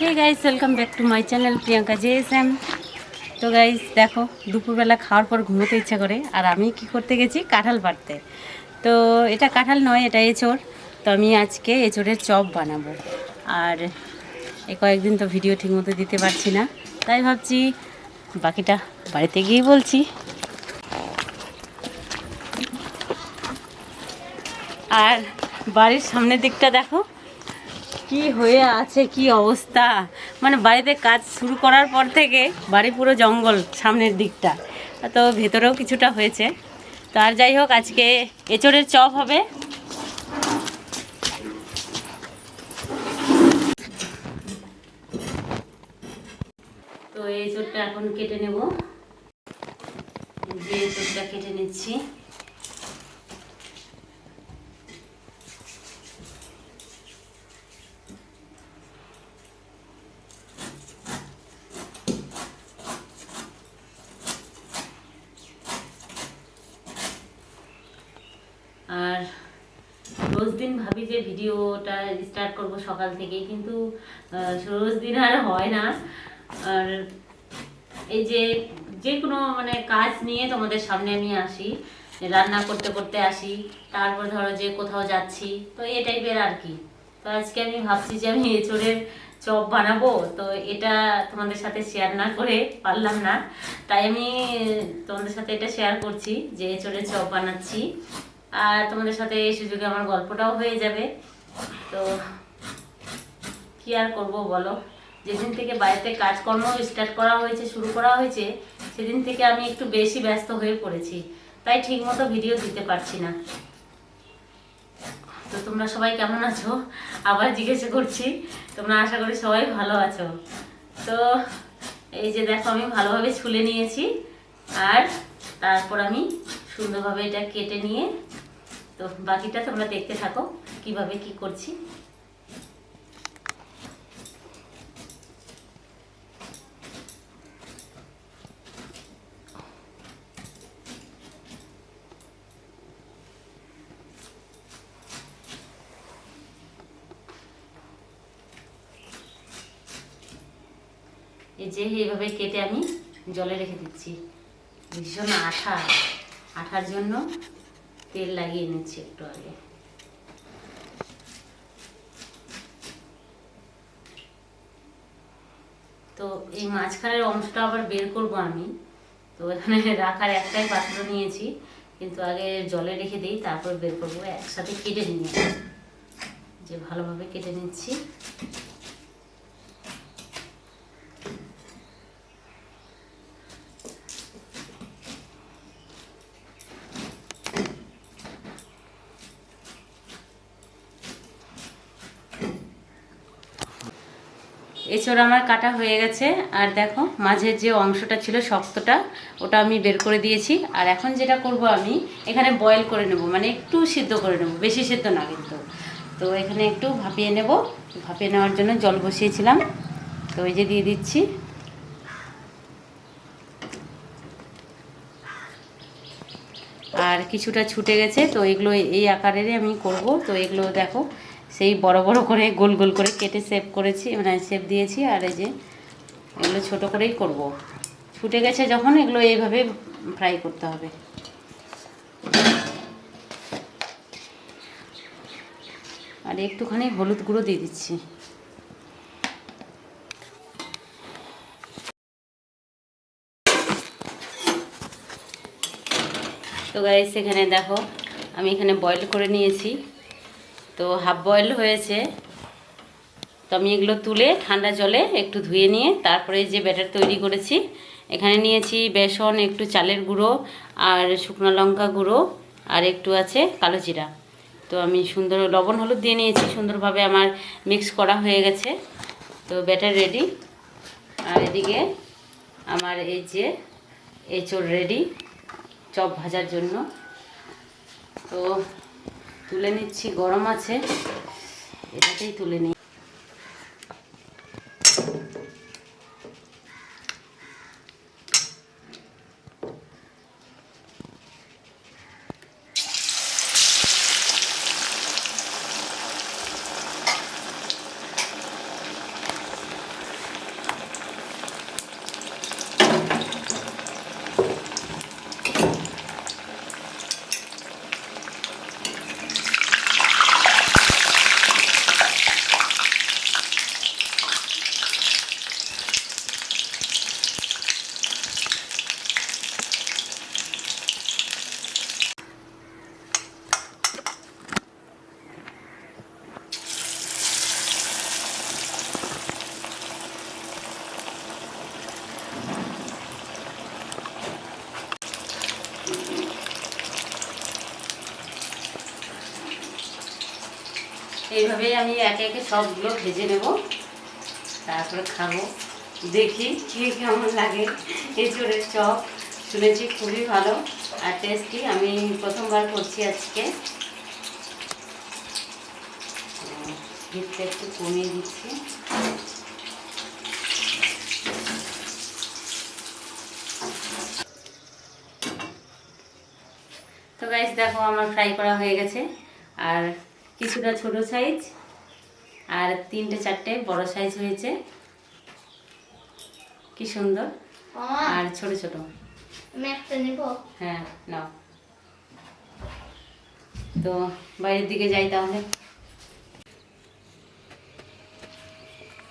Hey guys, welcome back to my channel Priyanka JSM. তো guys দেখো, দুপুরবেলা খাওয়ার পর ঘুমোতে ইচ্ছা করে, আর আমি কি করতে গেছি, কাঁঠাল পাড়তে। তো এটা কাঁঠাল নয়, এটা এঁচোড়। তো আমি আজকে এঁচোড়ের চপ বানাবো। আর এই কয়েকদিন তো ভিডিও ঠিকমতো দিতে পারছি না, তাই ভাবছি বাকিটা বাড়িতে গিয়েই বলছি। আর বাড়ির সামনের দিকটা দেখো কি হয়ে আছে, কি অবস্থা। মানে বাড়িতে কাজ শুরু করার পর থেকে বাড়ি পুরো জঙ্গল সামনের দিকটা, তো ভেতরেও কিছুটা হয়েছে। তো আর যাই হোক, আজকে এঁচোড়ের চপ হবে। তো এই এঁচোড়টা এখন কেটে নেব, যে এঁচোড়টা কেটে নিচ্ছি। আর রোজ দিন ভাবি যে ভিডিওটা স্টার্ট করব সকাল থেকে, কিন্তু রোজ দিন আর হয় না। আর এই যে যে কোনো মানে কাজ নিয়ে তোমাদের সামনে আমি আসি, রান্না করতে করতে আসি, তারপর ধরো যে কোথাও যাচ্ছি, তো এই টাইপের আর কি। তো আজকে আমি ভাবছি যে আমি এঁচোড়ের চপ বানাবো, তো এটা তোমাদের সাথে শেয়ার না করে পারলাম না, তাই আমি তোমাদের সাথে এটা শেয়ার করছি যে এঁচোড়ের চপ বানাচ্ছি। আর তোমাদের সাথে এই সুযোগে আমার গল্পটাও হয়ে যাবে। তো কি আর করব বলো, যেদিন থেকে বাড়িতে কাজকর্ম স্টার্ট করা হয়েছে, শুরু করা হয়েছে, সেদিন থেকে আমি একটু বেশি ব্যস্ত হয়ে পড়েছি, তাই ঠিকমতো ভিডিও দিতে পারছি না। তো তোমরা সবাই কেমন আছো আবার জিজ্ঞেস করছি, তোমরা আশা করি সবাই ভালো আছো। তো এই যে দেখো, আমি ভালোভাবে ছুলে নিয়েছি, আর তারপর আমি সুন্দরভাবে এটা কেটে নিয়ে, তো বাকিটা তোমরা দেখতে থাকো কিভাবে কি করছি। এই যে এইভাবে কেটে আমি জলে রেখে দিচ্ছি। ভীষণ আঠার জন্য তেল লাগিয়ে নিচ্ছি একটু আগে। তো এই মাঝখানের অংশটা আবার বের করব আমি। তো এখানে রাখার একটাই পাত্র নিয়েছি, কিন্তু আগে জলে রেখে দিই, তারপর বের করবো। একসাথে কেটে নিয়ে যে ভালোভাবে কেটে নিচ্ছি। এঁচোড় আমার কাটা হয়ে গেছে, আর দেখো মাঝের যে অংশটা ছিল শক্তটা, ওটা আমি বের করে দিয়েছি। আর এখন যেটা করব, আমি এখানে বয়েল করে নেব, মানে একটু সিদ্ধ করে নেব, বেশি সিদ্ধ না কিন্তু। তো এখানে একটু ভাপিয়ে নেব। ভাপিয়ে নেওয়ার জন্য জল বসিয়েছিলাম, তো এই যে দিয়ে দিচ্ছি। আর কিছুটা ছুটে গেছে, তো এগুলো এই আকারেরই আমি করব। তো এগুলো দেখো, সেই বড় বড় করে গোল গোল করে কেটে শেপ করেছি, মানে শেপ দিয়েছি। আর এই যে এগুলো ছোট করেই করব। ছুটে গেছে যখন, এগুলো এইভাবে ফ্রাই করতে হবে। আর একটুখানি হলুদ গুঁড়ো দিয়ে দিচ্ছি। তো গাইস, এখানে দেখো আমি এখানে বয়েল করে নিয়েছি, তো হাফ বয়েল হয়েছে। তো আমি এগুলো তুলে ঠান্ডা জলে একটু ধুয়ে নিয়ে তারপরে যে ব্যাটার তৈরি করেছি, এখানে নিয়েছি বেসন, একটু চালের গুঁড়ো, আর শুকনো লঙ্কা গুঁড়ো, আর একটু আছে কালো জিরা। তো আমি সুন্দর লবণ হলুদ দিয়ে নিয়েছি, সুন্দরভাবে আমার মিক্স করা হয়ে গেছে। তো ব্যাটার রেডি। আর এদিকে আমার এই যে এঁচোড় রেডি চপ ভাজার জন্য। তো তুলে নিচ্ছি, গরম আছে, এটাতেই তুলে নিই। এইভাবেই আমি একে একে সবগুলো ভেজে নেব, তারপরে খাবো। দেখি কি কেমন লাগে। এঁচোড়ের চপ শুনেছি খুবই ভালো আর টেস্টি, আমি প্রথমবার করছি আজকে। হিটটা একটু কমিয়ে দিচ্ছি। তো গাইস দেখো আমার ফ্রাই করা হয়ে গেছে, আর কিছুটা ছোট সাইজ আর 3-4টে বড় সাইজ হয়েছে, কি সুন্দর। আর ছোট ছোট। হ্যাঁ নাও, তো বাইরের দিকে যাই তাহলে।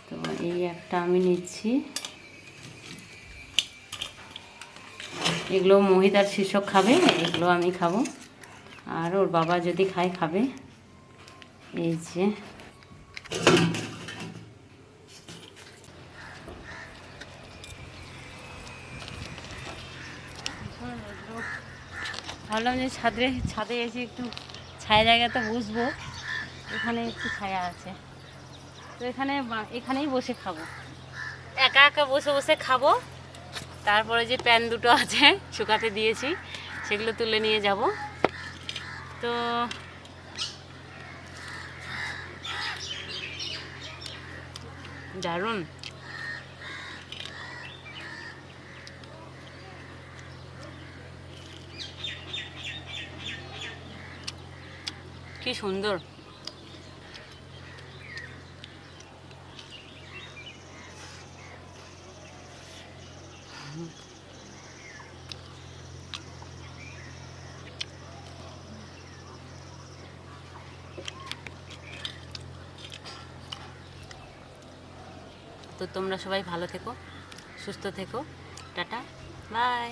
তো এই একটা আমি নিচ্ছি, এগুলো মহিদার শীর্ষক খাবে, এগুলো আমি খাবো, আর ওর বাবা যদি খায় খাবে। এই যে ভাবলাম যে ছাদে এসে একটু ছায়া জায়গাতে বসবো, এখানে একটু ছায়া আছে, তো এখানেই বসে খাবো, একা একা বসে বসে খাবো। তারপরে যে প্যান দুটো আছে শুকাতে দিয়েছি, সেগুলো তুলে নিয়ে যাব। তো দারুণ, কি সুন্দর। তো তোমরা সবাই ভালো থেকো, সুস্থ থেকো, টাটা বাই।